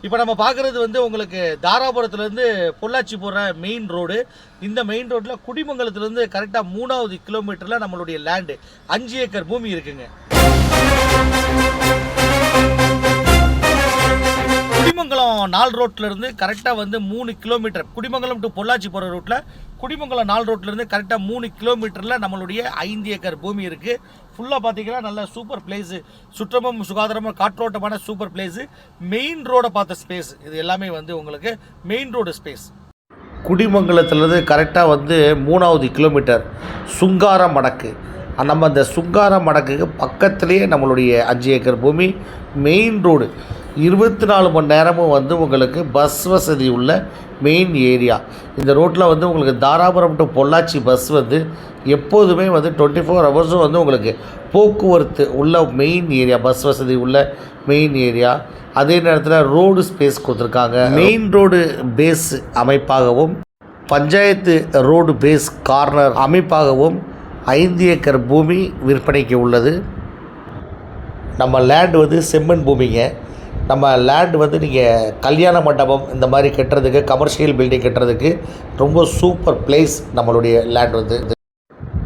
இப்போ நம்ம பார்க்குறது வந்து உங்களுக்கு தாராபுரத்துலேருந்து பொள்ளாச்சி போகிற மெயின் ரோடு. இந்த மெயின் ரோட்டில் குடிமங்கலத்துலேருந்து கரெக்டாக 3வது கிலோமீட்டரில் நம்மளுடைய லேண்டு 5 ஏக்கர் பூமி இருக்குங்க. குடிமங்கலம் 4 ரோட்லேருந்து கரெக்டாக வந்து 3 கிலோமீட்டர், குடிமங்கலம் டு பொள்ளாச்சி போகிற ரூட்டில் குடிமங்கலம் 4 ரோட்லேருந்து கரெக்டாக 3 கிலோமீட்டரில் நம்மளுடைய 5 ஏக்கர் பூமி இருக்குது. ஃபுல்லாக பார்த்தீங்கன்னா நல்ல சூப்பர் பிளேஸு, சுற்றமும் சுகாதாரமாக காற்றோட்டமான சூப்பர் பிளேஸு, மெயின் ரோடை பார்த்த ஸ்பேஸ், இது எல்லாமே வந்து உங்களுக்கு மெயின் ரோடு ஸ்பேஸ். குடிமங்கலத்துலேருந்து கரெக்டாக வந்து 3வது கிலோமீட்டர் சுங்கார மடக்கு. நம்ம அந்த சுங்கார மடக்குக்கு பக்கத்துலேயே நம்மளுடைய 5 ஏக்கர் பூமி, மெயின் ரோடு, 24 மணி நேரமும் வந்து உங்களுக்கு பஸ் வசதி உள்ள மெயின் ஏரியா. இந்த ரோட்டில் வந்து உங்களுக்கு தாராபுரம் டு பொள்ளாச்சி பஸ் வந்து எப்போதுமே வந்து 24 ஹவர்ஸும் வந்து உங்களுக்கு போக்குவரத்து உள்ள மெயின் ஏரியா, பஸ் வசதி உள்ள மெயின் ஏரியா. அதே நேரத்தில் ரோடு ஸ்பேஸ் கொடுத்துருக்காங்க. மெயின் ரோடு பேஸ் அமைப்பாகவும் பஞ்சாயத்து ரோடு பேஸ் கார்னர் அமைப்பாகவும் 5 ஏக்கர் பூமி விற்பனைக்கு உள்ளது. நம்ம லேண்டு வந்து செம்மண் பூமிங்க. நம்ம லேண்டு வந்து நீங்கள் கல்யாண மண்டபம் இந்த மாதிரி கட்டுறதுக்கு, கமர்ஷியல் பில்டிங் கட்டுறதுக்கு ரொம்ப சூப்பர் பிளேஸ். நம்மளுடைய லேண்ட் வந்து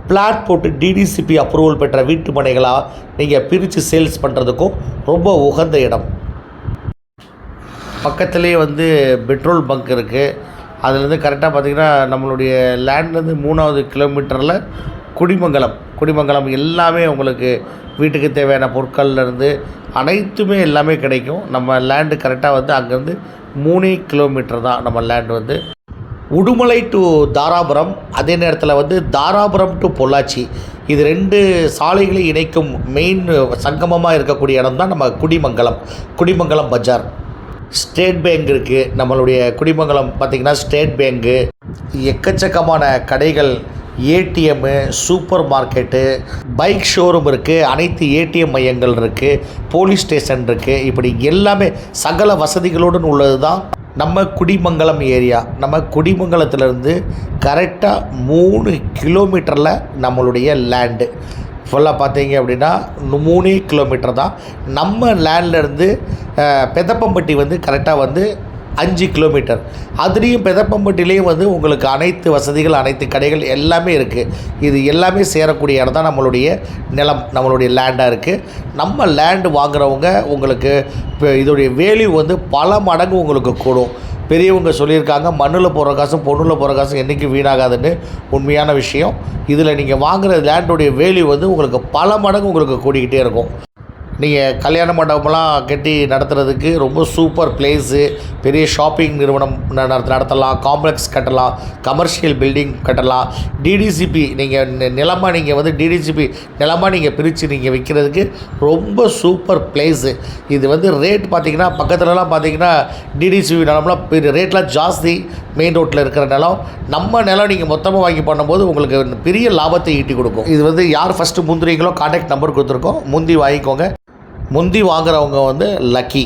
பிளாட் போட்டு டிடிசிபி அப்ரூவல் பெற்ற வீட்டு மனைகளாக நீங்கள் பிரித்து சேல்ஸ் பண்ணுறதுக்கும் ரொம்ப உகந்த இடம். பக்கத்துலேயே வந்து பெட்ரோல் பங்க் இருக்குது. அதுலேருந்து கரெக்டாக பார்த்திங்கன்னா நம்மளுடைய லேண்ட்லேருந்து 3வது கிலோமீட்டரில் குடிமங்கலம் எல்லாமே உங்களுக்கு வீட்டுக்கு தேவையான பொருட்கள்லேருந்து அனைத்துமே எல்லாமே கிடைக்கும். நம்ம லேண்டு கரெக்டாக வந்து அங்கேருந்து 3 கிலோமீட்டர் தான் நம்ம லேண்டு வந்து. உடுமலை டு தாராபுரம், அதே நேரத்தில் வந்து தாராபுரம் டு பொள்ளாச்சி, இது 2 சாலைகளை இணைக்கும் மெயின் சங்கமமாக இருக்கக்கூடிய இடம் தான் நம்ம குடிமங்கலம் பஜார். ஸ்டேட் பேங்க் இருக்குது நம்மளுடைய குடிமங்கலம். பார்த்திங்கன்னா ஸ்டேட் பேங்கு, எக்கச்சக்கமான கடைகள், ATM, super market, bike showroom இருக்குது, அனைத்து ஏடிஎம் மையங்கள் இருக்குது, போலீஸ் ஸ்டேஷன் இருக்குது. இப்படி எல்லாமே சகல வசதிகளுடன் உள்ளது தான் நம்ம குடிமங்கலம் ஏரியா. நம்ம குடிமங்கலத்திலேருந்து கரெக்டாக 3 கிலோமீட்டரில் நம்மளுடைய லேண்டு. ஃபுல்லாக பார்த்தீங்க அப்படின்னா 3 கிலோமீட்டர் தான். நம்ம லேண்ட்லேருந்து பெதப்பம்பட்டி வந்து கரெக்டாக வந்து 5 கிலோமீட்டர். அதுலேயும் பெதப்பம்பட்டிலேயும் வந்து உங்களுக்கு அனைத்து வசதிகள், அனைத்து கடைகள் எல்லாமே இருக்குது. இது எல்லாமே சேரக்கூடிய இடம் தான் நம்மளுடைய நிலம், நம்மளுடைய லேண்டாக இருக்குது. நம்ம லேண்டு வாங்குகிறவங்க உங்களுக்கு இப்போ இதோடைய வேல்யூ வந்து பல மடங்கு உங்களுக்கு கூடும். பெரியவங்க சொல்லியிருக்காங்க, மண்ணில் போகிற காசும் பொண்ணில் போகிற காசும் என்றைக்கும் வீணாகாதுன்னு. உண்மையான விஷயம். இதில் நீங்கள் வாங்குகிற லேண்டுடைய வேல்யூ வந்து உங்களுக்கு பல மடங்கு உங்களுக்கு கூடிக்கிட்டே இருக்கும். நீங்கள் கல்யாண மண்டபம்லாம் கட்டி நடத்துகிறதுக்கு ரொம்ப சூப்பர் பிளேஸு. பெரிய ஷாப்பிங் நிறுவனம் நடத்தலாம், காம்ப்ளெக்ஸ் கட்டலாம், கமர்ஷியல் பில்டிங் கட்டலாம். டிடிசிபி நீங்கள் நிலமாக நீங்கள் வந்து டிடிசிபி நிலமாக நீங்கள் பிரித்து நீங்கள் விற்கிறதுக்கு ரொம்ப சூப்பர் பிளேஸு. இது வந்து ரேட் பார்த்திங்கன்னா பக்கத்துலலாம் பார்த்திங்கன்னா டிடிசிபி நிலம்லாம் ரேட்லாம் ஜாஸ்தி. மெயின் ரோட்டில் இருக்கிற நிலம், நம்ம நிலம் நீங்கள் மொத்தமாக வாங்கி பண்ணும்போது உங்களுக்கு பெரிய லாபத்தை ஈட்டி கொடுக்கும். இது வந்து யார் ஃபஸ்ட்டு முந்திரிங்களோ கான்டாக்ட் நம்பர் கொடுத்துருக்கோம், முந்தி வாங்கிக்கோங்க. முந்தி வாங்குறவங்க வந்து லக்கி.